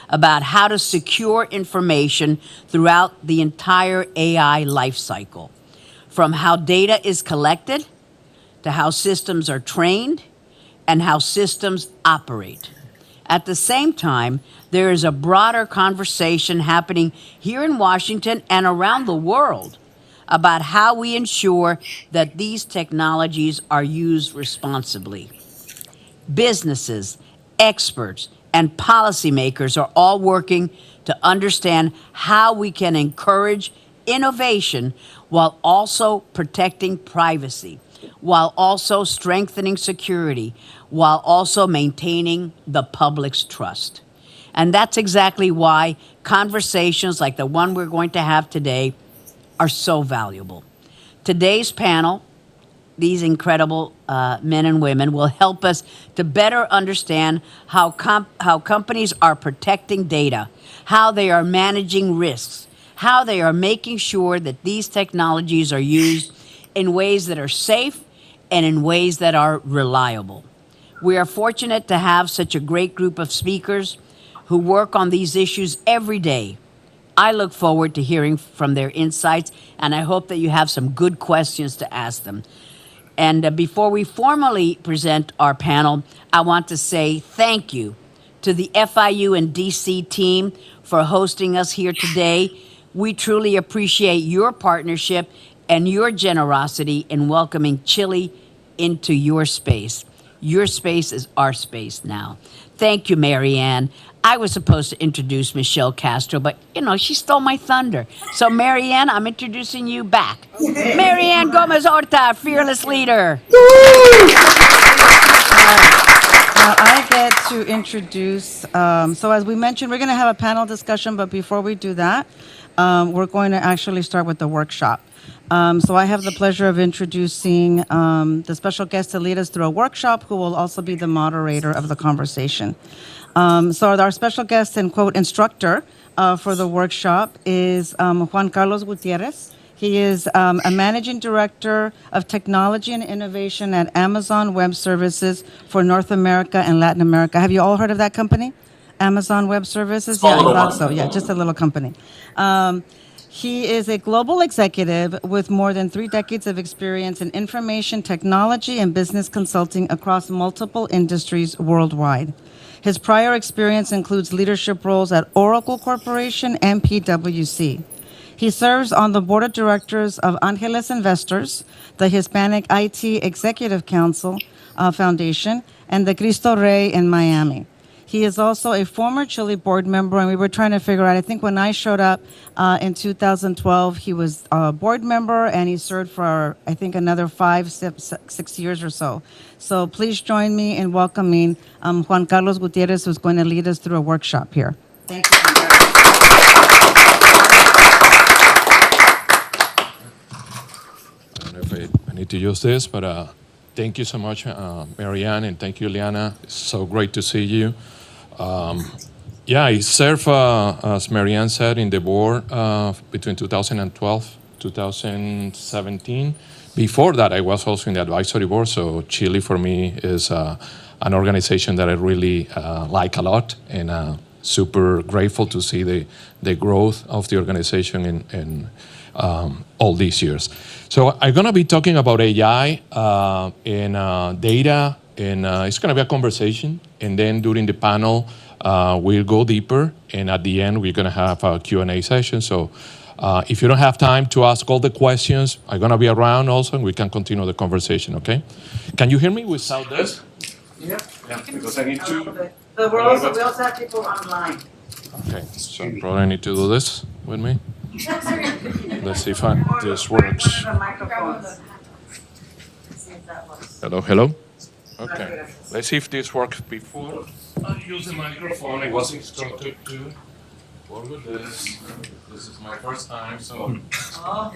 about how to secure information throughout the entire AI life cycle, from how data is collected to how systems are trained and how systems operate. At the same time, there is a broader conversation happening here in Washington and around the world about how we ensure that these technologies are used responsibly. Businesses, experts, and policymakers are all working to understand how we can encourage innovation while also protecting privacy, while also strengthening security, while also maintaining the public's trust. And that's exactly why conversations like the one we're going to have today are so valuable. Today's panel, these incredible men and women, will help us to better understand how companies are protecting data, how they are managing risks, how they are making sure that these technologies are used in ways that are safe and in ways that are reliable. We are fortunate to have such a great group of speakers who work on these issues every day. I look forward to hearing from their insights, and I hope that you have some good questions to ask them. And before we formally present our panel, I want to say thank you to the FIU and DC team for hosting us here today. We truly appreciate your partnership and your generosity in welcoming Chile into your space. Your space is our space now. Thank you, Marianne. I was supposed to introduce Michelle Castro, but she stole my thunder. So Marianne, I'm introducing you back. Marianne Gomez Horta, fearless leader. I get to introduce, so as we mentioned, we're going to have a panel discussion, but before we do that, we're going to actually start with the workshop. So I have the pleasure of introducing the special guest to lead us through a workshop, who will also be the moderator of the conversation. So our special guest and, quote, instructor for the workshop is Juan Carlos Gutierrez. He is a managing director of technology and innovation at Amazon Web Services for North America and Latin America. Have you all heard of that company? Amazon Web Services? Yeah, I thought so. Yeah, just a little company. He is a global executive with more than 3 decades of experience in information technology and business consulting across multiple industries worldwide. His prior experience includes leadership roles at Oracle Corporation and PwC. He serves on the board of directors of Angeles Investors, the Hispanic IT Executive Council Foundation, and the Cristo Rey in Miami. He is also a former Chile board member, and we were trying to figure out, I think when I showed up in 2012, he was a board member, and he served for, I think, another 6 years or so. So please join me in welcoming Juan Carlos Gutierrez, who's going to lead us through a workshop here. Thank you. I don't know if I need to use this, but thank you so much, Marianne, and thank you, Liana. It's so great to see you. I served, as Marianne said, in the board between 2012 2017. Before that, I was also in the advisory board, so Chile for me is an organization that I really like a lot, and super grateful to see the growth of the organization in all these years. So I'm going to be talking about AI and data, and it's going to be a conversation. And then during the panel, we'll go deeper. And at the end, we're going to have a Q&A session. So if you don't have time to ask all the questions, I'm going to be around also, and we can continue the conversation, okay? Can you hear me without this? Yeah, because I need to... we also have people online. Okay, so probably I need to do this with me. Let's see if this works. Hello, hello. Okay, let's see if this works before I use the microphone. I was instructed to work with this. This is my first time, so. Oh,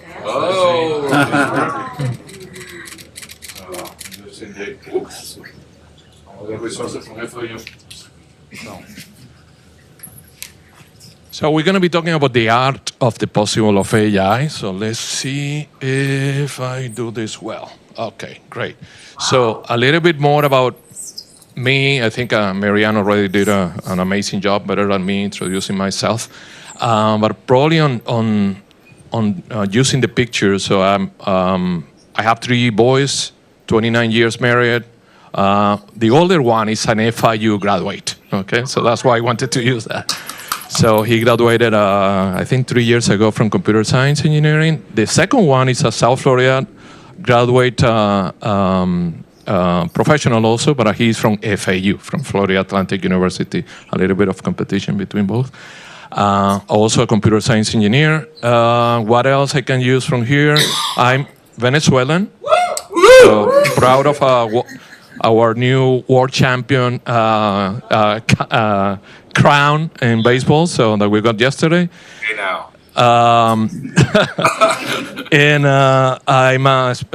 so using the all the resources from FIU. So we're going to be talking about the art of the possible of AI. So let's see if I do this well. Okay, great. So a little bit more about me, I think Marianne already did an amazing job, better than me introducing myself. But probably on using the picture. So I have 3 boys, 29 years married. The older one is an FIU graduate. Okay, so that's why I wanted to use that. So he graduated, I think, 3 years ago from computer science engineering. The second one is a South Florida graduate professional also, but he's from FAU, from Florida Atlantic University. A little bit of competition between both. Also a computer science engineer. What else I can use from here? I'm Venezuelan. So proud of our new world champion crown in baseball, so that we got yesterday. Hey now. And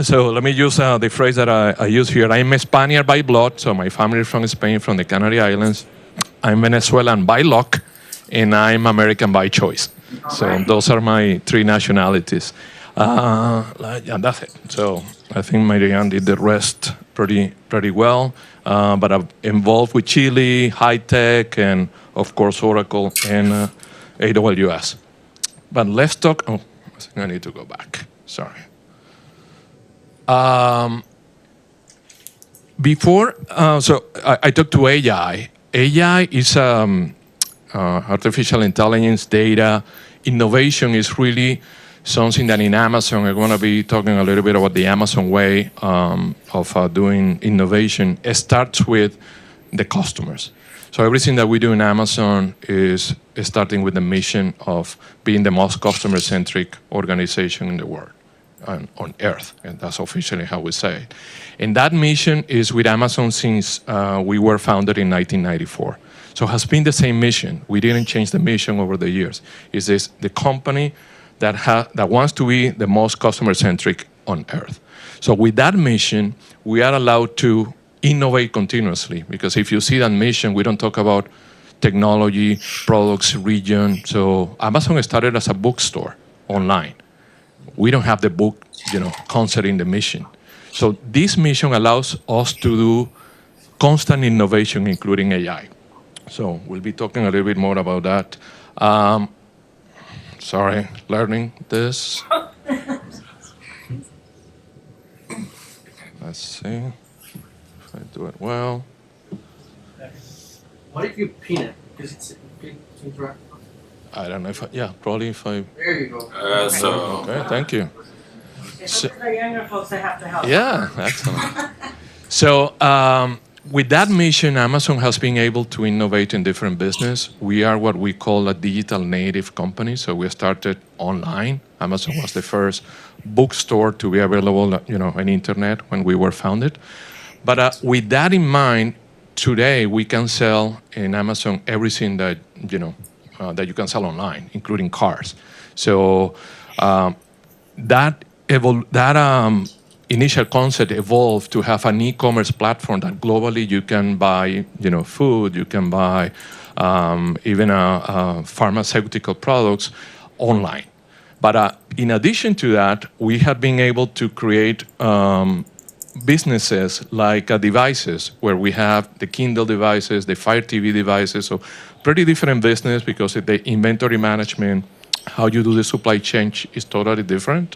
so let me use the phrase that I use here. I'm a Spaniard by blood, so my family is from Spain, from the Canary Islands. I'm Venezuelan by luck, and I'm American by choice. So those are my 3 nationalities. Yeah, that's it. So I think Marianne did the rest pretty well. But I'm involved with Chile, high tech, and of course Oracle and AWS. But let's talk. Oh, I think I need to go back. Sorry. Before, so I talked to AI. AI is artificial intelligence, data, innovation is really something that in Amazon, I'm going to be talking a little bit about the Amazon way of doing innovation. It starts with the customers. So everything that we do in Amazon is starting with the mission of being the most customer-centric organization in the world, on Earth, and that's officially how we say it. And that mission is with Amazon since we were founded in 1994. So it has been the same mission. We didn't change the mission over the years. It's this, the company that wants to be the most customer-centric on Earth. So with that mission, we are allowed to innovate continuously, because if you see that mission, we don't talk about technology, products, region. So Amazon started as a bookstore online. We don't have the book, concept in the mission. So this mission allows us to do constant innovation, including AI. So we'll be talking a little bit more about that. Sorry, learning this. Let's see if I do it well. What if you pin it? Because it's interactive. I don't know if probably if I. There you go. Okay, thank you. So, the younger folks, they have to help. Yeah, excellent. So with that mission, Amazon has been able to innovate in different business. We are what we call a digital native company. So we started online. Amazon was the first bookstore to be available, on internet when we were founded. But with that in mind, today we can sell in Amazon everything that that you can sell online, including cars. So that initial concept evolved to have an e-commerce platform that globally you can buy, food, you can buy even pharmaceutical products online. But in addition to that, we have been able to create businesses like devices, where we have the Kindle devices, the Fire TV devices, so pretty different business because the inventory management, how you do the supply chain is totally different.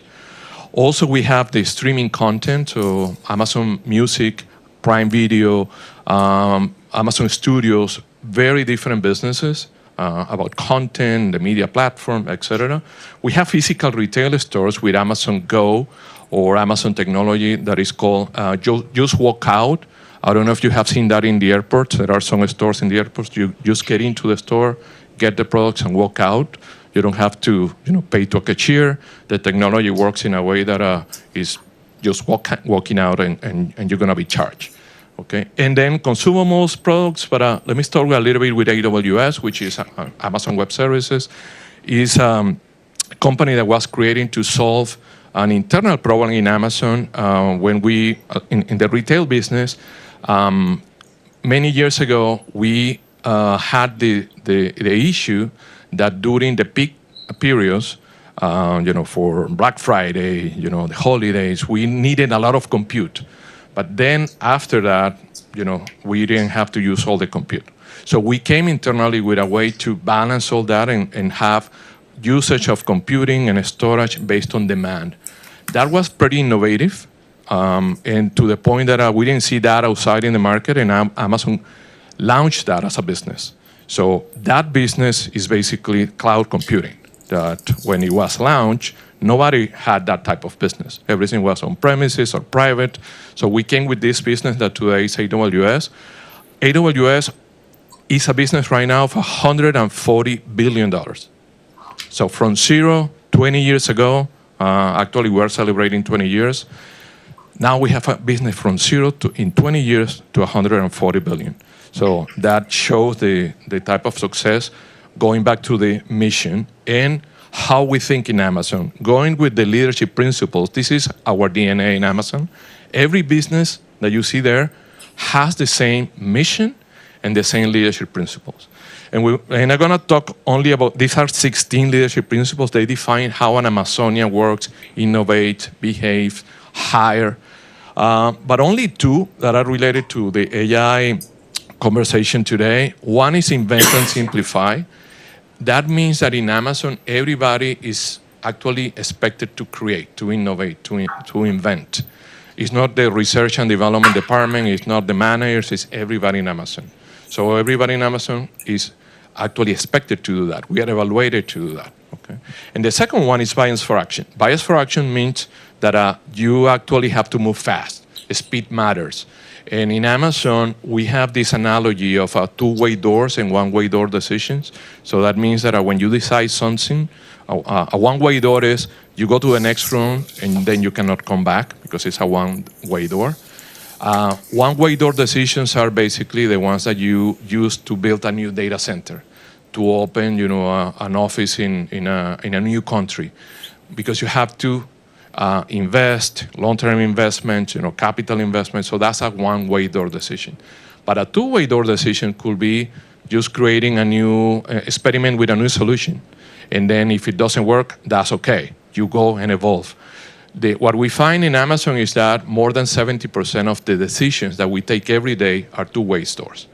Also, we have the streaming content, so Amazon Music, Prime Video, Amazon Studios, very different businesses about content, the media platform, etc. We have physical retail stores with Amazon Go or Amazon technology that is called Just Walk Out. I don't know if you have seen that in the airports. There are some stores in the airports. You just get into the store, get the products, and walk out. You don't have to, pay to a cashier. The technology works in a way that is just walking out, and you're going to be charged. Okay, and then consumables products. But let me start a little bit with AWS, which is Amazon Web Services, is a company that was created to solve an internal problem in Amazon when we in the retail business. Many years ago, we had the issue that during the peak periods, for Black Friday, the holidays, we needed a lot of compute. But then after that, we didn't have to use all the compute. So we came internally with a way to balance all that and have usage of computing and storage based on demand. That was pretty innovative, and to the point that we didn't see that outside in the market, and Amazon launched that as a business. So that business is basically cloud computing. That when it was launched, nobody had that type of business. Everything was on premises or private. So we came with this business that today is AWS. AWS is a business right now of $140 billion. So from zero, 20 years ago, actually we're celebrating 20 years. Now we have a business from zero to, in 20 years, to 140 billion. So that shows the type of success, going back to the mission and how we think in Amazon. Going with the leadership principles, this is our DNA in Amazon. Every business that you see there has the same mission and the same leadership principles. And I'm going to talk only about, these are 16 leadership principles. They define how an Amazonian works, innovate, behave, hire. But only two that are related to the AI conversation today. One is invent and simplify. That means that in Amazon, everybody is actually expected to create, to innovate, to invent. It's not the research and development department, it's not the managers, it's everybody in Amazon. So everybody in Amazon is actually expected to do that. We are evaluated to do that. Okay? And the second one is bias for action. Bias for action means that you actually have to move fast. Speed matters. And in Amazon, we have this analogy of two-way doors and one-way door decisions. So that means that when you decide something, a one-way door is you go to the next room and then you cannot come back because it's a one-way door. One-way door decisions are basically the ones that you use to build a new data center, to open, an office in a new country, because you have to invest, long-term investment, capital investment. So that's a one-way door decision. But a two-way door decision could be just creating a new experiment with a new solution. And then if it doesn't work, that's okay. You go and evolve. What we find in Amazon is that more than 70% of the decisions that we take every day are two-way doors.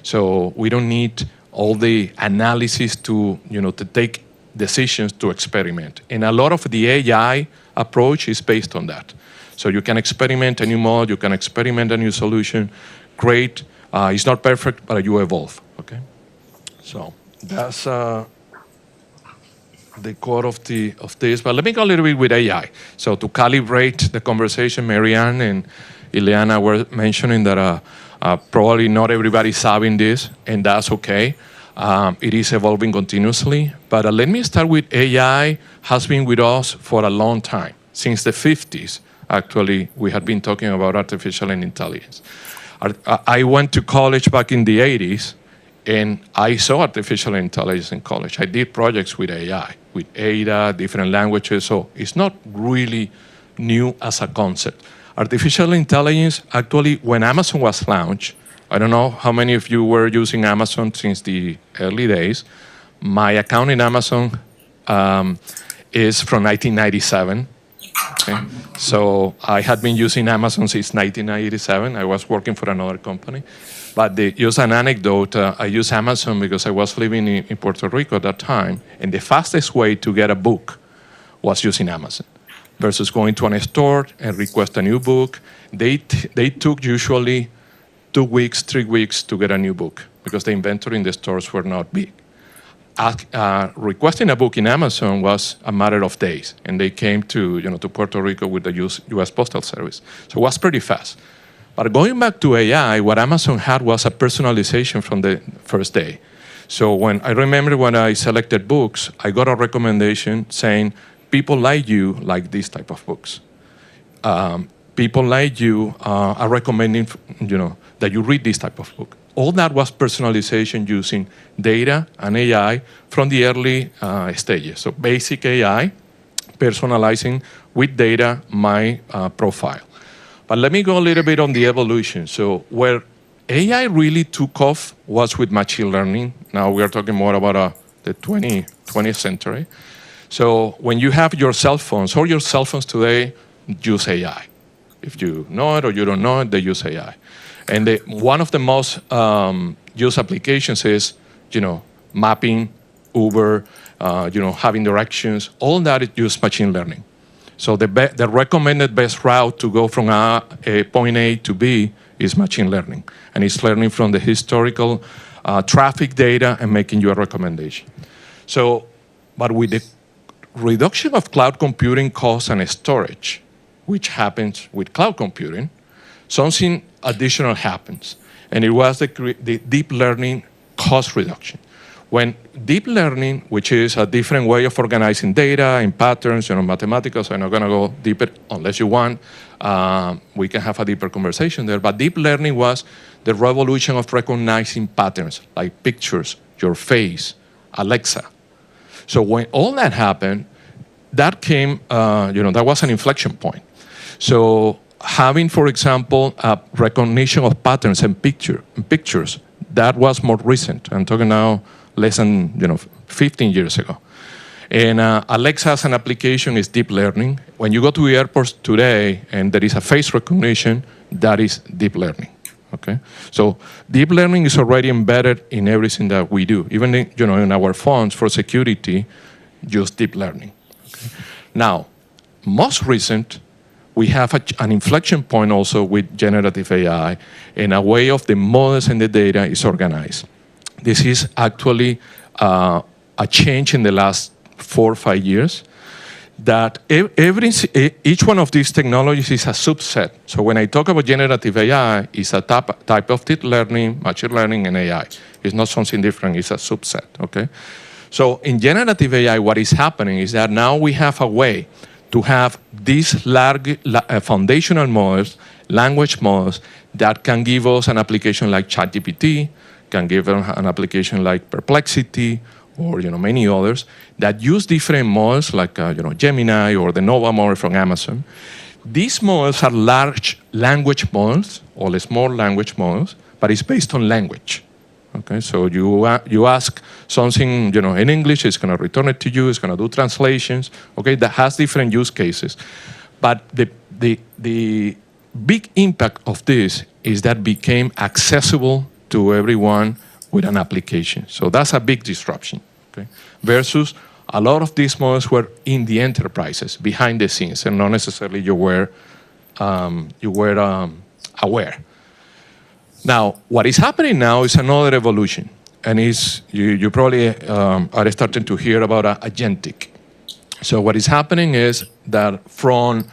So we don't need all the analysis to take decisions to experiment. And a lot of the AI approach is based on that. So you can experiment a new model, you can experiment a new solution, great. It's not perfect, but you evolve, okay? So that's the core of this. But let me go a little bit with AI. So to calibrate the conversation, Marianne and Ileana were mentioning that probably not everybody's having this, and that's okay. It is evolving continuously. But let me start with AI has been with us for a long time. Since the 50s, actually, we had been talking about artificial intelligence. I went to college back in the 80s, and I saw artificial intelligence in college. I did projects with AI, with Ada, different languages, so it's not really new as a concept. Artificial intelligence, actually, when Amazon was launched, I don't know how many of you were using Amazon since the early days. My account in Amazon is from 1997. Okay. So I had been using Amazon since 1997. I was working for another company. But just an anecdote, I used Amazon because I was living in Puerto Rico at that time, and the fastest way to get a book was using Amazon versus going to a store and request a new book. They took usually 2 weeks, 3 weeks to get a new book because the inventory in the stores were not big. Requesting a book in Amazon was a matter of days, and they came to Puerto Rico with the U.S. Postal Service. So it was pretty fast. But going back to AI, what Amazon had was a personalization from the first day. So when I selected books, I got a recommendation saying, people like you like this type of books. People like you are recommending that you read this type of book. All that was personalization using data and AI from the early stages. So basic AI, personalizing with data my profile. But let me go a little bit on the evolution. So where AI really took off was with machine learning. Now we are talking more about the 20th century. So when you have your cell phones, or your cell phones today use AI. If you know it or you don't know it, they use AI. And one of the most used applications is, mapping, Uber, having directions. All that is used machine learning. So the recommended best route to go from a point A to B is machine learning. And it's learning from the historical traffic data and making you a recommendation. So, but with the reduction of cloud computing costs and storage, which happens with cloud computing, something additional happens. And it was the deep learning cost reduction. When deep learning, which is a different way of organizing data in patterns, mathematical, so I'm not going to go deeper unless you want. We can have a deeper conversation there. But deep learning was the revolution of recognizing patterns, like pictures, your face, Alexa. So when all that happened, that came, that was an inflection point. So having, for example, a recognition of patterns and pictures, that was more recent. I'm talking now less than 15 years ago. And Alexa as an application is deep learning. When you go to the airports today and there is a face recognition, that is deep learning. Okay, so deep learning is already embedded in everything that we do. Even in our phones for security, use deep learning. Okay? Now, most recent, we have an inflection point also with generative AI and a way of the models and the data is organized. This is actually a change in the last 4 or 5 years that each one of these technologies is a subset. So when I talk about generative AI, it's a type of deep learning, machine learning, and AI. It's not something different, it's a subset, okay? So in generative AI, what is happening is that now we have a way to have these large foundational models, language models, that can give us an application like ChatGPT, can give them an application like Perplexity, or many others that use different models like Gemini or the Nova model from Amazon. These models are large language models or small language models, but it's based on language. Okay, so you ask something in English, it's going to return it to you. It's going to do translations. Okay, that has different use cases, but the big impact of this is that became accessible to everyone with an application. So that's a big disruption. Okay? Versus a lot of these models were in the enterprises, behind the scenes, and not necessarily you were aware. Now, what is happening now is another evolution, and you probably are starting to hear about agentic. So what is happening is that from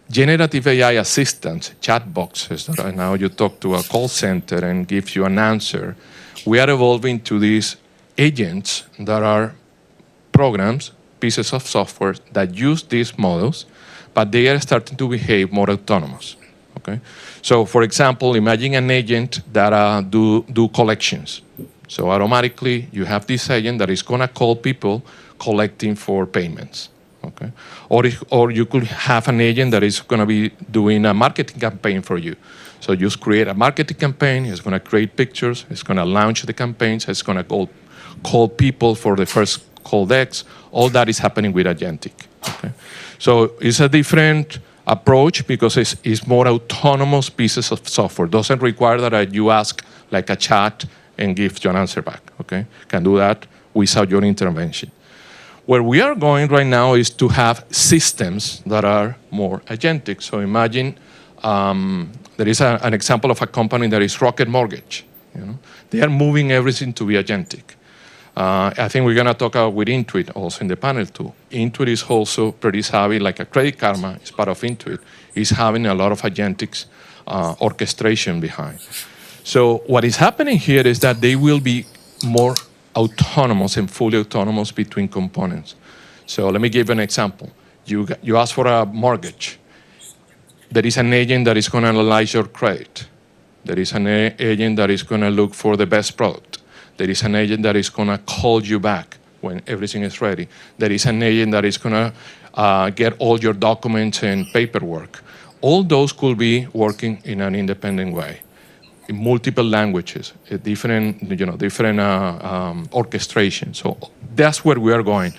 generative AI assistants, chat boxes, that now you talk to a call center and gives you an answer, we are evolving to these agents that are programs, pieces of software that use these models, but they are starting to behave more autonomous. Okay, so for example, imagine an agent that do collections. So automatically, you have this agent that is going to call people collecting for payments. Okay, or you could have an agent that is going to be doing a marketing campaign for you. So you just create a marketing campaign. It's going to create pictures. It's going to launch the campaigns. It's going to call people for the first call decks. All that is happening with agentic. Okay? So it's a different approach because it's more autonomous pieces of software. Doesn't require that you ask like a chat and give you an answer back. Okay, can do that without your intervention. Where we are going right now is to have systems that are more agentic. So imagine there is an example of a company that is Rocket Mortgage. They are moving everything to be agentic. I think we're going to talk with Intuit also in the panel too. Intuit is also pretty savvy, like a Credit Karma is part of Intuit, is having a lot of agentic orchestration behind. So what is happening here is that they will be more autonomous and fully autonomous between components. So let me give you an example. You ask for a mortgage. There is an agent that is going to analyze your credit. There is an agent that is going to look for the best product. There is an agent that is going to call you back when everything is ready. There is an agent that is going to get all your documents and paperwork. All those could be working in an independent way, in multiple languages, different orchestration. So that's where we are going.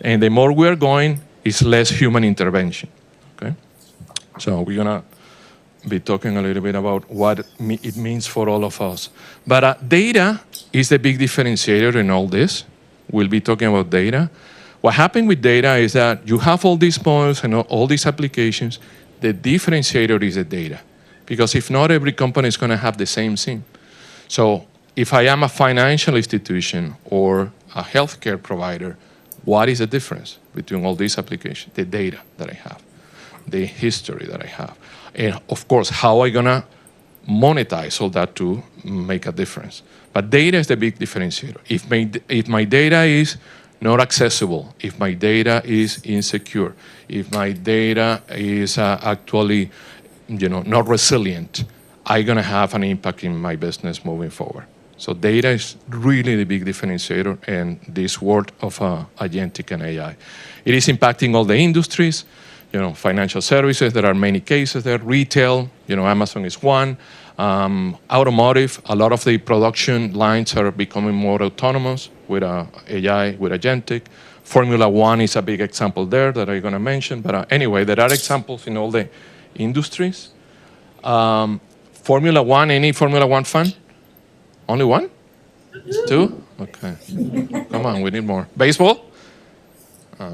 And the more we are going, it's less human intervention. Okay? So we're going to be talking a little bit about what it means for all of us. But data is the big differentiator in all this. We'll be talking about data. What happened with data is that you have all these models and all these applications. The differentiator is the data. Because if not, every company is going to have the same thing. So if I am a financial institution or a healthcare provider, what is the difference between all these applications? The data that I have, the history that I have. And of course, how am I going to monetize all that to make a difference? But data is the big differentiator. If my data is not accessible, if my data is insecure, if my data is actually not resilient, I'm going to have an impact in my business moving forward. So data is really the big differentiator in this world of agentic and AI. It is impacting all the industries, financial services, there are many cases there, retail, Amazon is one, automotive, a lot of the production lines are becoming more autonomous with AI, with agentic. Formula One is a big example there that I'm going to mention. But anyway, there are examples in all the industries. Formula One, any Formula One fan? Only one? Two? Okay. Come on, we need more. Baseball?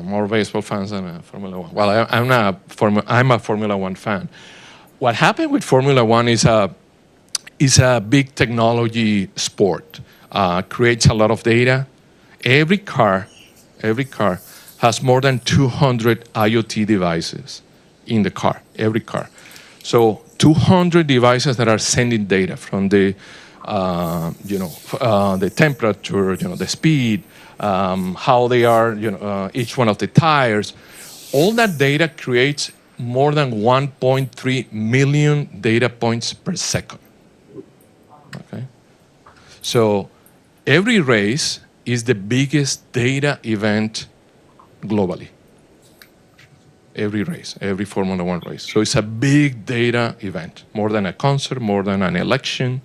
More baseball fans than Formula One. Well, I'm a Formula One fan. What happened with Formula One is a big technology sport. Creates a lot of data. Every car has more than 200 IoT devices in the car, every car. So 200 devices that are sending data from the the temperature, the speed, how they are, each one of the tires. All that data creates more than 1.3 million data points per second. Okay, so every race is the biggest data event globally. Every race, every Formula One race. So it's a big data event, more than a concert, more than an election.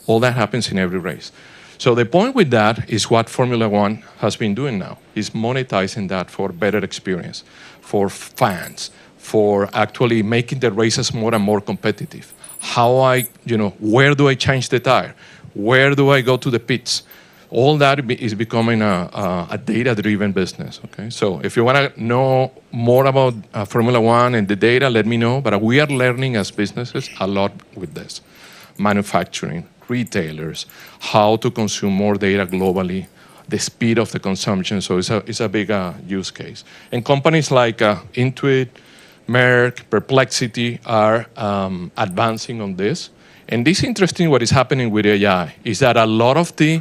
All that happens in every race. So the point with that is what Formula One has been doing now, is monetizing that for better experience, for fans, for actually making the races more and more competitive. Where do I change the tire? Where do I go to the pits? All that is becoming a data-driven business, okay? So if you want to know more about Formula One and the data, let me know. But we are learning as businesses a lot with this. Manufacturing, retailers, how to consume more data globally, the speed of the consumption. So it's a big use case. And companies like Intuit, Merck, Perplexity are advancing on this. And this is interesting what is happening with AI, is that a lot of the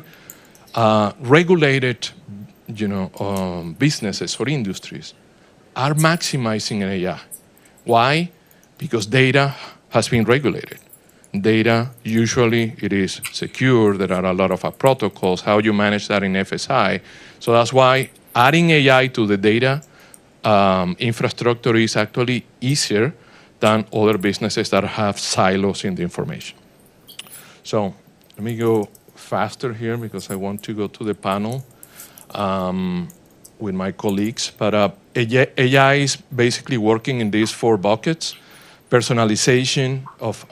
regulated businesses or industries are maximizing AI. Why? Because data has been regulated. Data, usually it is secure. There are a lot of protocols, how you manage that in FSI. So that's why adding AI to the data infrastructure is actually easier than other businesses that have silos in the information. So let me go faster here because I want to go to the panel with my colleagues. But AI is basically working in these 4 buckets. Personalization of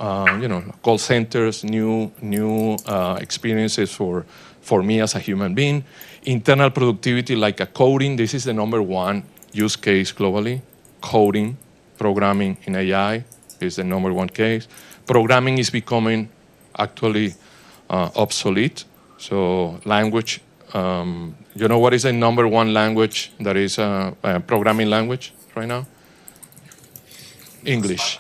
call centers, new experiences for me as a human being. Internal productivity like a coding. This is the #1 use case globally. Coding, programming in AI is the #1 case. Programming is becoming actually obsolete. So language, what is the #1 language that is a programming language right now? English.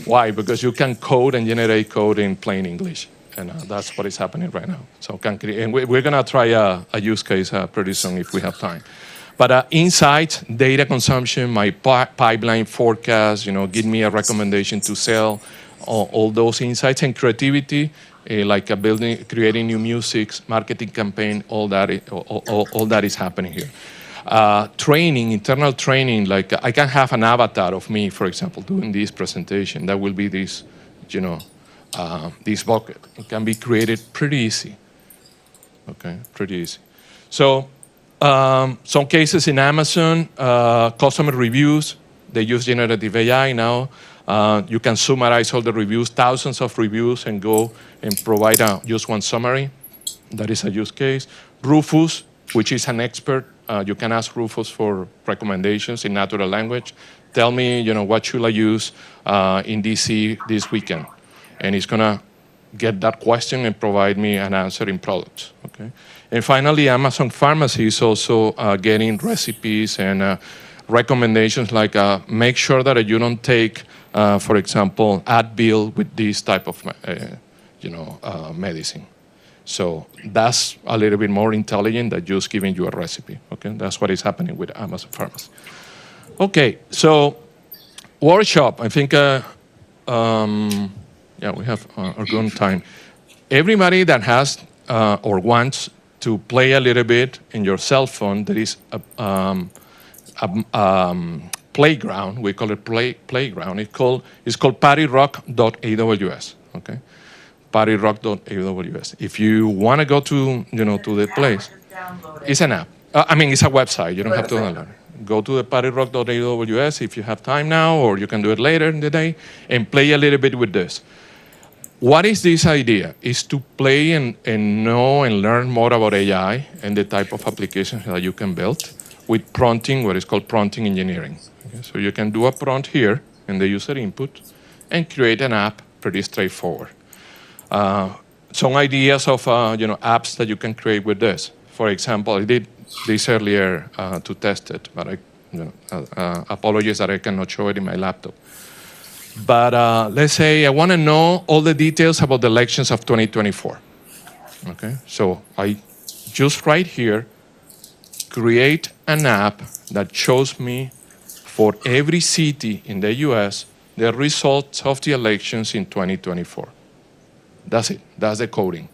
Why? Because you can code and generate code in plain English. And that's what is happening right now. So and we're going to try a use case pretty soon if we have time. But insights, data consumption, my pipeline forecast, give me a recommendation to sell, all those insights, and creativity, like creating new music, marketing campaign, all that is happening here. Training, internal training, like I can have an avatar of me, for example, doing this presentation. That will be this, this bucket. It can be created pretty easy. Okay, pretty easy. So some cases in Amazon, customer reviews, They use generative AI now. You can summarize all the reviews, thousands of reviews, and go and provide just one summary. That is a use case. Rufus, which is an expert. You can ask Rufus for recommendations in natural language. Tell me, what should I use in DC this weekend? And it's going to get that question and provide me an answer in products. Okay. And finally, Amazon Pharmacy is also getting recipes and recommendations like make sure that you don't take, for example, Advil with this type of medicine. So that's a little bit more intelligent than just giving you a recipe. Okay, that's what is happening with Amazon Pharmacy. Okay, so workshop. I think, we have a good time. Everybody that has or wants to play a little bit in your cell phone, there is a playground. We call it playground. It's called partyrock.aws. Okay. partyrock.aws. If you want to go to the place, it's an app. It's a website. You don't have to download it. Go to the partyrock.aws if you have time now, or you can do it later in the day, and play a little bit with this. What is this idea? Is to play and know and learn more about AI and the type of applications that you can build with prompting, what is called prompting engineering. Okay? So you can do a prompt here in the user input and create an app pretty straightforward. Some ideas of apps that you can create with this. For example, I did this earlier to test it, but apologies that I cannot show it in my laptop. But let's say I want to know all the details about the elections of 2024. Okay, so I just right here create an app that shows me for every city in the U.S. the results of the elections in 2024. That's it. That's the coding.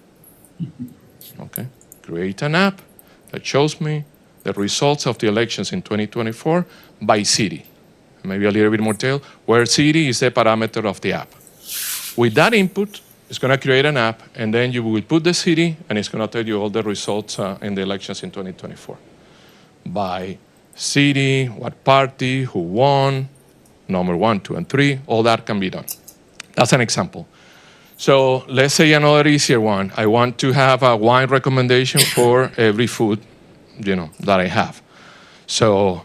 Okay. Create an app that shows me the results of the elections in 2024 by city. Maybe a little bit more detail, where city is the parameter of the app. With that input, it's going to create an app, and then you will put the city, and it's going to tell you all the results in the elections in 2024. By city, what party, who won, number 1, 2, and 3, all that can be done. That's an example. So let's say another easier one. I want to have a wine recommendation for every food, that I have. So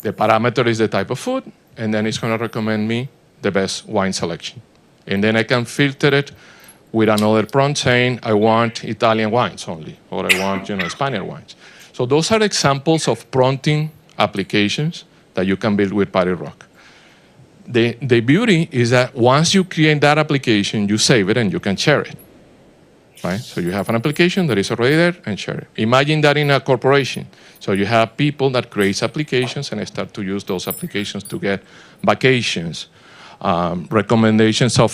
the parameter is the type of food, and then it's going to recommend me the best wine selection. And then I can filter it with another prompt saying, I want Italian wines only, or I want, Spanish wines. So those are examples of prompting applications that you can build with PartyRock. The beauty is that once you create that application, you save it and you can share it. Right? So you have an application that is already there and share it. Imagine that in a corporation. So you have people that create applications and start to use those applications to get vacations, recommendations of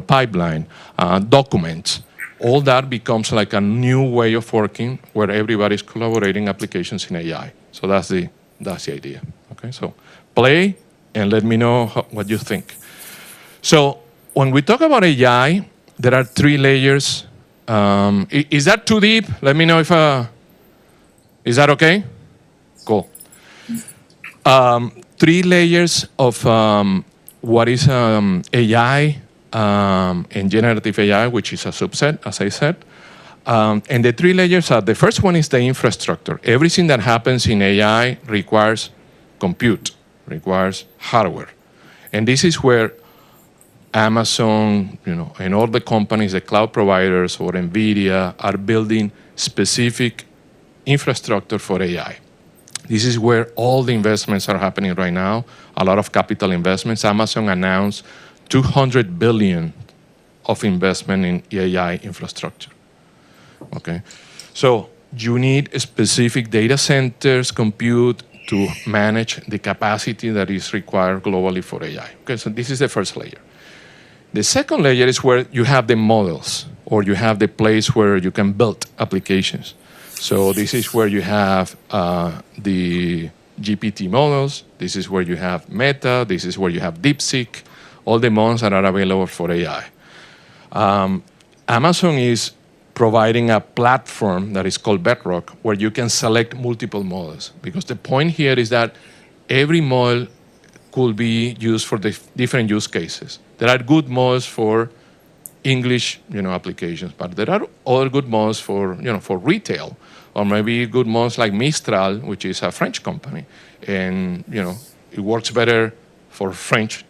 pipeline, documents. All that becomes like a new way of working where everybody's collaborating applications in AI. So that's the idea. Okay, so play and let me know what you think. So when we talk about AI, there are 3 layers. Is that too deep? Let me know if, is that okay? Cool. 3 layers of what is AI and generative AI, which is a subset, as I said. And the 3 layers are, the first one is the infrastructure. Everything that happens in AI requires compute, requires hardware. And this is where Amazon, and all the companies, the cloud providers or NVIDIA are building specific infrastructure for AI. This is where all the investments are happening right now, a lot of capital investments. Amazon announced $200 billion of investment in AI infrastructure. Okay, so you need specific data centers, compute to manage the capacity that is required globally for AI. Okay, so this is the first layer. The second layer is where you have the models, or you have the place where you can build applications. So this is where you have the GPT models. This is where you have Meta. This is where you have DeepSeek, all the models that are available for AI. Amazon is providing a platform that is called Bedrock, where you can select multiple models. Because the point here is that every model could be used for the different use cases. There are good models for English, applications, but there are other good models for, for retail, or maybe good models like Mistral, which is a French company, and it works better for French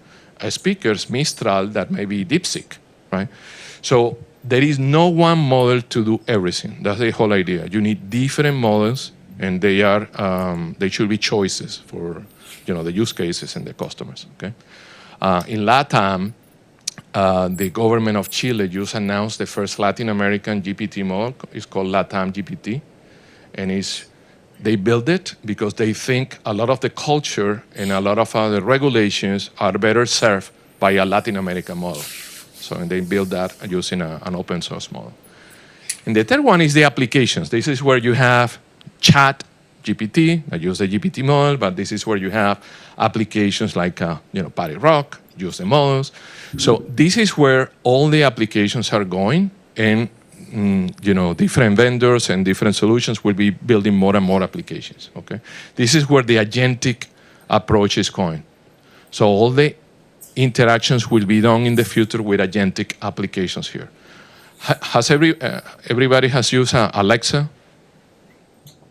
speakers, Mistral, that maybe DeepSeek, right? So there is no one model to do everything. That's the whole idea. You need different models, and they should be choices for the use cases and the customers. Okay, in LATAM, the government of Chile just announced the first Latin American GPT model. It's called LATAM GPT, and they built it because they think a lot of the culture and a lot of the regulations are better served by a Latin American model. So and they built that using an open source model. And the third one is the applications. This is where you have chat GPT, I use the GPT model, but this is where you have applications like Party Rock, use the models. So this is where all the applications are going, and different vendors and different solutions will be building more and more applications. Okay, this is where the agentic approach is going. So all the interactions will be done in the future with agentic applications here. Has everybody has used Alexa?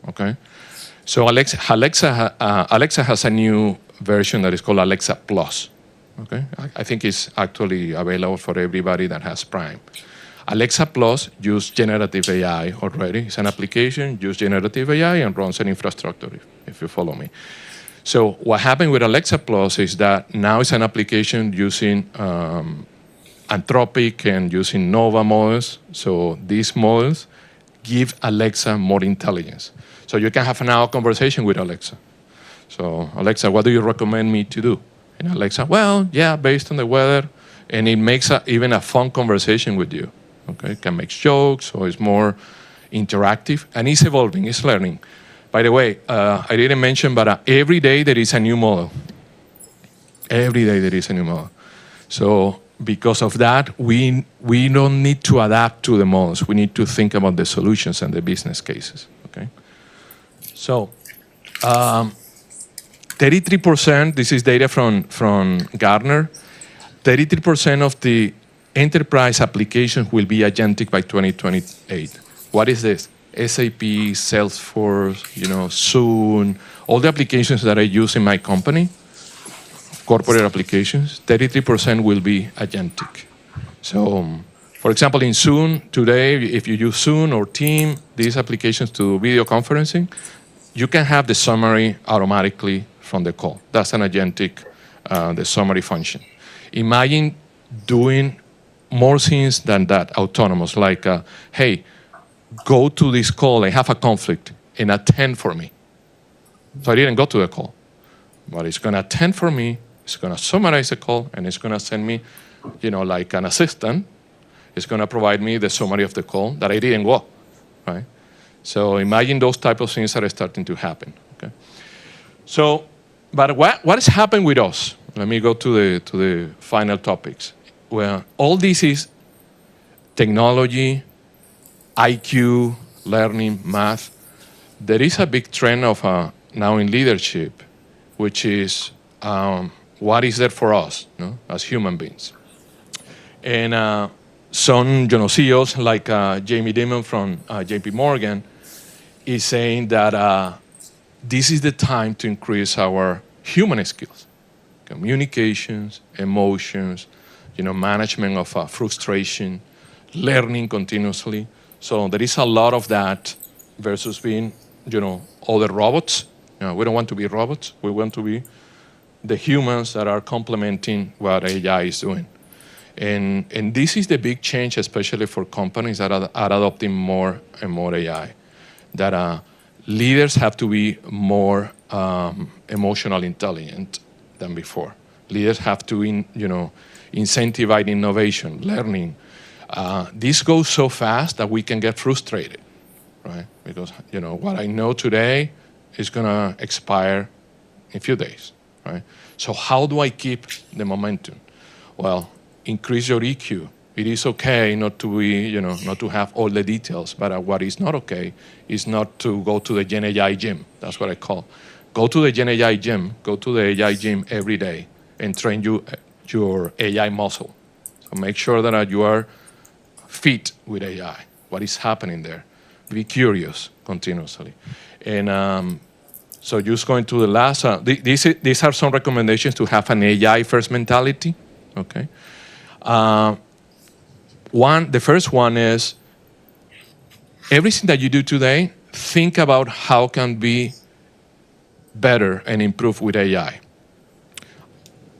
Okay, so Alexa has a new version that is called Alexa Plus. Okay, I think it's actually available for everybody that has Prime. Alexa Plus uses generative AI already. It's an application, uses generative AI and runs an infrastructure, if you follow me. So what happened with Alexa Plus is that now it's an application using Anthropic and using Nova models. So these models give Alexa more intelligence. So you can have now a conversation with Alexa. So Alexa, what do you recommend me to do? And Alexa, well, yeah, based on the weather. And it makes even a fun conversation with you. Okay, it can make jokes, so it's more interactive. And it's evolving, it's learning. By the way, I didn't mention, but every day there is a new model. Every day there is a new model. So because of that, we don't need to adapt to the models. We need to think about the solutions and the business cases. Okay. So 33%, this is data from Gartner, 33% of the enterprise applications will be agentic by 2028. What is this? SAP, Salesforce, Zoom, all the applications that I use in my company, corporate applications, 33% will be agentic. So, for example, in Zoom today, if you use Zoom or Team, these applications to video conferencing, you can have the summary automatically from the call. That's an agentic, the summary function. Imagine doing more things than that, autonomous, like, hey, go to this call, I have a conflict, and attend for me. So I didn't go to the call, but it's going to attend for me, it's going to summarize the call, and it's going to send me, like an assistant. It's going to provide me the summary of the call that I didn't go, right? So imagine those type of things that are starting to happen, okay? So, but what has happened with us? Let me go to the final topics. Well, all this is technology, IQ, learning, math. There is a big trend of now in leadership, which is what is there for us, as human beings. And some CEOs like Jamie Dimon from JP Morgan is saying that this is the time to increase our human skills, communications, emotions, management of frustration, learning continuously. So there is a lot of that versus being, other robots. We don't want to be robots. We want to be the humans that are complementing what AI is doing. And this is the big change, especially for companies that are adopting more and more AI, that leaders have to be more emotional intelligent than before. Leaders have to, incentivize innovation, learning. This goes so fast that we can get frustrated, right? Because, what I know today is going to expire in a few days, right? So how do I keep the momentum? Well, increase your EQ. It is okay not to be, not to have all the details, but what is not okay is not to go to the Gen AI gym. That's what I call. go to the Gen AI gym, go to the AI gym every day and train your AI muscle. So make sure that you are fit with AI. What is happening there? Be curious continuously. And so just going to the last, these are some recommendations to have an AI first mentality. Okay. The first one is everything that you do today, think about how can be better and improve with AI.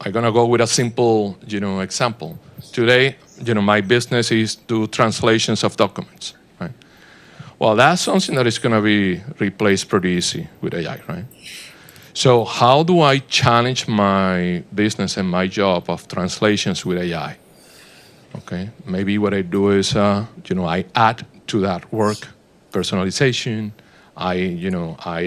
I'm gonna go with a simple, example. Today, my business is do translations of documents, right? Well, that's something that is gonna be replaced pretty easy with AI, right? So how do I challenge my business and my job of translations with AI? Okay, maybe what I do is, I add to that work personalization. I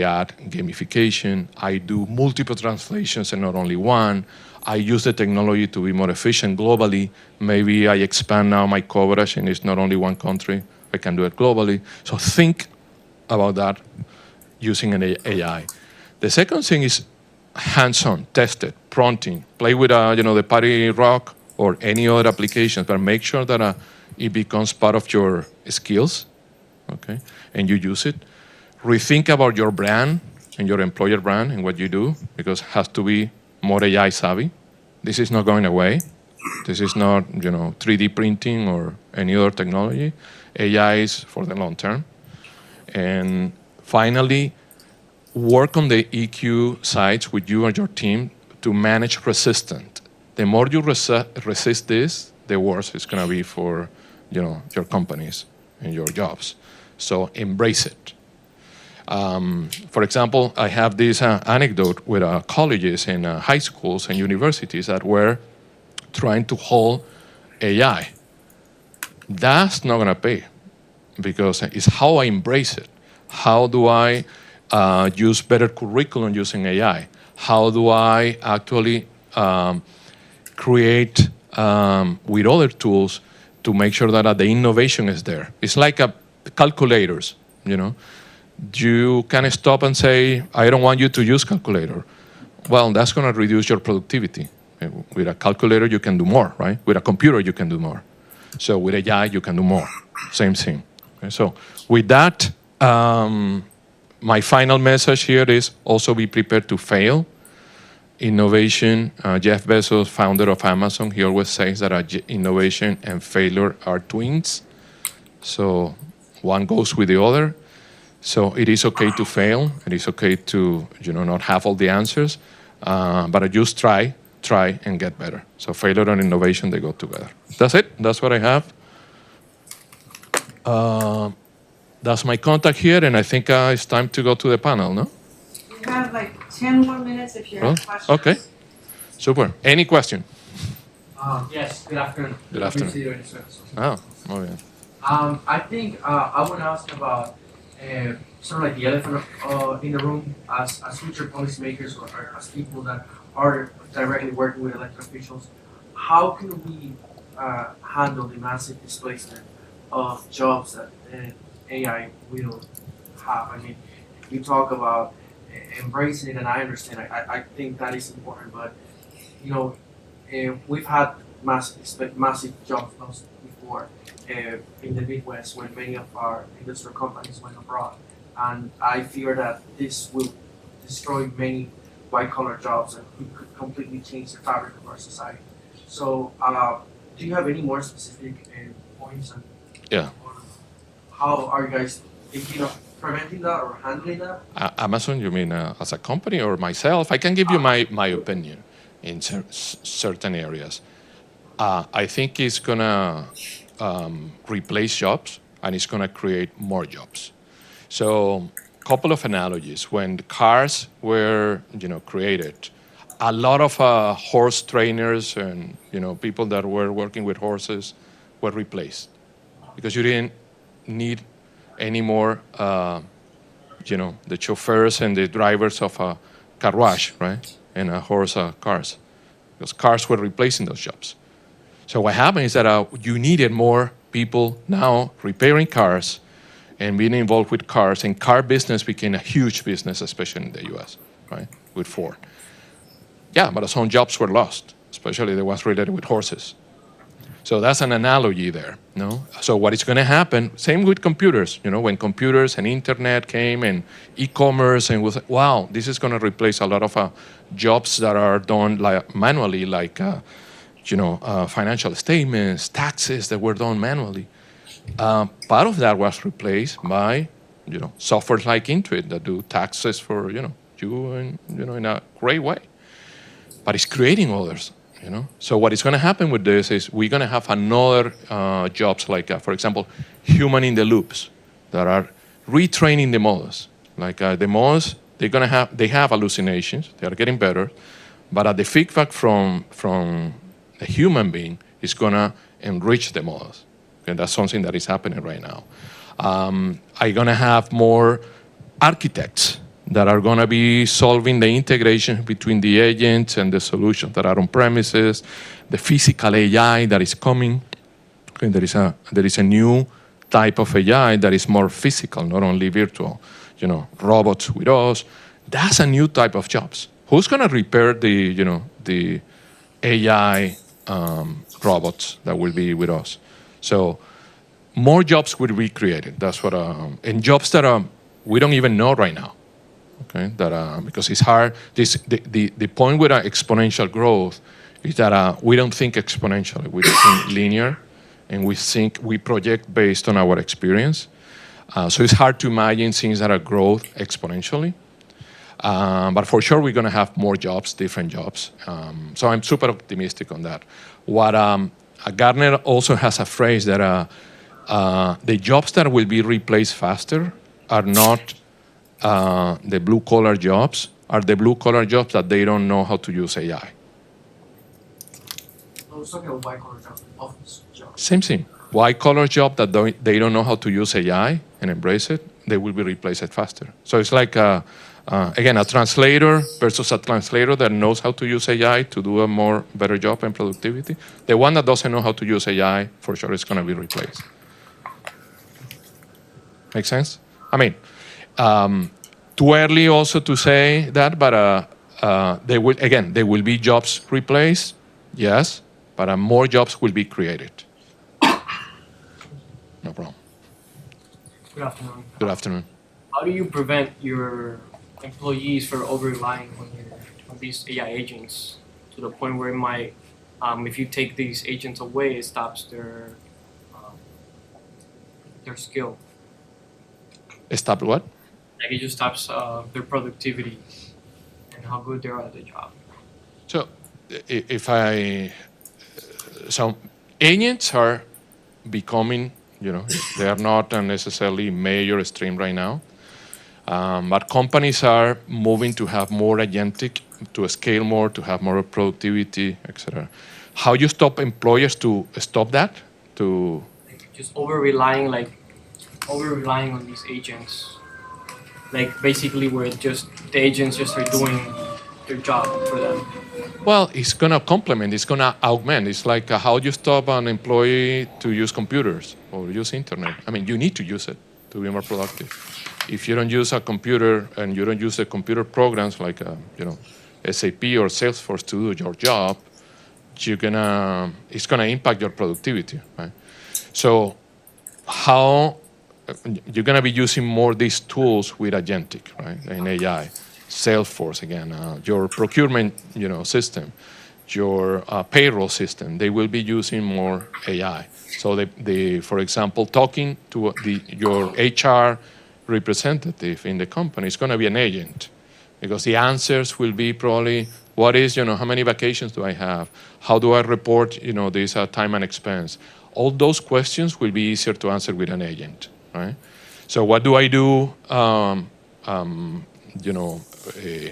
add gamification. I do multiple translations and not only one. I use the technology to be more efficient globally. Maybe I expand now my coverage and it's not only one country. I can do it globally. So think about that using an AI. The second thing is hands-on, test it, prompting, play with the Party Rock or any other applications, but make sure that it becomes part of your skills, okay, and you use it. Rethink about your brand and your employer brand and what you do, because it has to be more AI savvy. This is not going away. This is not 3D printing or any other technology. AI is for the long term. And finally, work on the EQ sides with you and your team to manage resistance. The more you resist this, the worse it's going to be for your companies and your jobs. So embrace it. For example, I have this anecdote with colleges and high schools and universities that were trying to hold AI. That's not going to pay because it's how I embrace it. How do I use better curriculum using AI? How do I actually create with other tools to make sure that the innovation is there? It's like calculators, You can stop and say, I don't want you to use calculator. Well, that's going to reduce your productivity. With a calculator, you can do more, right? With a computer, you can do more. So with AI, you can do more. Same thing. Okay, so with that, my final message here is also be prepared to fail. Innovation, Jeff Bezos, founder of Amazon, he always says that innovation and failure are twins. So one goes with the other. So it is okay to fail. It is okay to not have all the answers, but just try and get better. So failure and innovation, they go together. That's it. That's what I have. That's my contact here, and I think it's time to go to the panel, no? We have like 10 more minutes if you have questions. Okay. Super. Any question? Yes, good afternoon. Good afternoon. Good to see you. Oh, muy bien. I think I want to ask about sort of like the elephant in the room as future policymakers or as people that are directly working with elected officials. How can we handle the massive displacement of jobs that AI will have? I mean, you talk about embracing it, and I understand. I think that is important, but we've had massive job loss before in the Midwest when many of our industrial companies went abroad, and I fear that this will destroy many white-collar jobs and could completely change the fabric of our society. So, do you have any more specific points on? Yeah. How are you guys thinking of preventing that or handling that? Amazon, you mean as a company or myself? I can give you my opinion in certain areas. I think it's going to replace jobs and it's going to create more jobs. So a couple of analogies. When the cars were created, a lot of horse trainers and people that were working with horses were replaced because you didn't need any more the chauffeurs and the drivers of a car wash, right? And horse cars, because cars were replacing those jobs. So what happened is that you needed more people now repairing cars and being involved with cars, and car business became a huge business, especially in the U.S. right, with Ford. Yeah, but some jobs were lost, especially the ones related with horses. So that's an analogy there, no? So what is going to happen, same with computers, when computers and internet came and e-commerce and was, wow, this is going to replace a lot of jobs that are done manually, like, financial statements, taxes that were done manually. Part of that was replaced by, software like Intuit that do taxes for, you in a great way. But it's creating others. So what is going to happen with this is we're going to have another jobs like, for example, human in the loops that are retraining the models. Like the models, they have hallucinations. They are getting better, but the feedback from a human being is going to enrich the models. And that's something that is happening right now. I'm going to have more architects that are going to be solving the integration between the agents and the solutions that are on premises, the physical AI that is coming. And there is a new type of AI that is more physical, not only virtual. Robots with us. That's a new type of jobs. Who's going to repair the AI robots that will be with us? So more jobs will be created. That's what, and jobs that we don't even know right now. Okay, that because it's hard. The point with exponential growth is that we don't think exponentially. We think linear, and we project based on our experience. So it's hard to imagine things that are growth exponentially. But for sure, we're going to have more jobs, different jobs. So I'm super optimistic on that. What Gartner also has a phrase that the jobs that will be replaced faster are not the blue-collar jobs, are the blue-collar jobs that they don't know how to use AI. I was talking about white-collar jobs, office jobs. Same thing. White-collar job that they don't know how to use AI and embrace it, they will be replaced faster. So it's like, again, a translator versus a translator that knows how to use AI to do a better job in productivity. The one that doesn't know how to use AI, for sure, is going to be replaced. Make sense? I mean, too early also to say that, but there will be jobs replaced, yes, but more jobs will be created. No problem. Good afternoon. Good afternoon. How do you prevent your employees from over-relying on these AI agents to the point where it might, if you take these agents away, it stops their skill? Stop what? Like it just stops their productivity and how good they are at the job. So, so agents are becoming, they are not necessarily major stream right now, but companies are moving to have more agentic, to scale more, to have more productivity, etc. How you stop employers to stop that? To Just over-relying on these agents. Like basically where the agents just are doing their job for them. Well, it's going to complement, it's going to augment. It's like how you stop an employee to use computers or use internet. I mean, you need to use it to be more productive. If you don't use a computer and you don't use the computer programs like, SAP or Salesforce to do your job, it's going to impact your productivity, right? So how you're going to be using more these tools with agentic, right, in AI. Salesforce, again, your procurement, system, your payroll system, they will be using more AI. So for example, talking to your HR representative in the company is going to be an agent, because the answers will be probably, what is, how many vacations do I have? How do I report, this time and expense? All those questions will be easier to answer with an agent, right? So what do I do,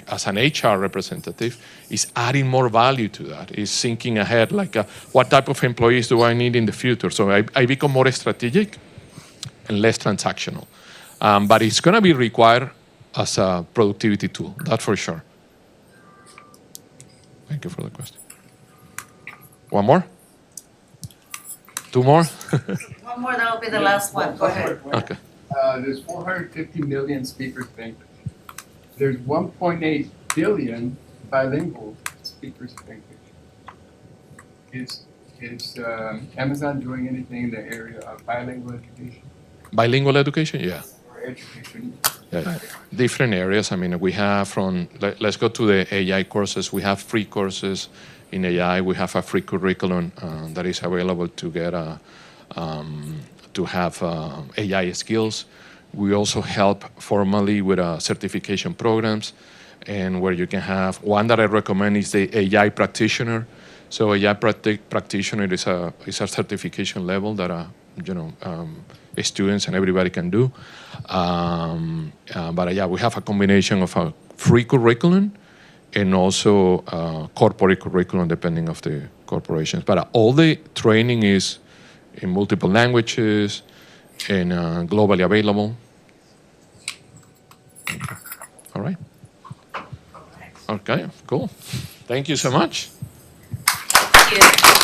as an HR representative, is adding more value to that, is thinking ahead, like what type of employees do I need in the future? So I become more strategic and less transactional. But it's going to be required as a productivity tool, that's for sure. Thank you for the question. One more? Two more? One more, that'll be the last one. Go ahead. Okay. There's 450 million speakers banked. There's 1.8 billion bilingual speakers of English. Is Amazon doing anything in the area of bilingual education Bilingual education, yeah. or education? Yeah. Different areas. I mean, we have let's go to the AI courses. We have free courses in AI. We have a free curriculum that is available to get to have AI skills. We also help formally with certification programs, and where you can have one that I recommend is the AI practitioner. So AI practitioner is a certification level that students and everybody can do. But yeah, we have a combination of a free curriculum and also corporate curriculum depending of the corporations. But all the training is in multiple languages and globally available. All right. Okay, cool. Thank you so much. Thank you.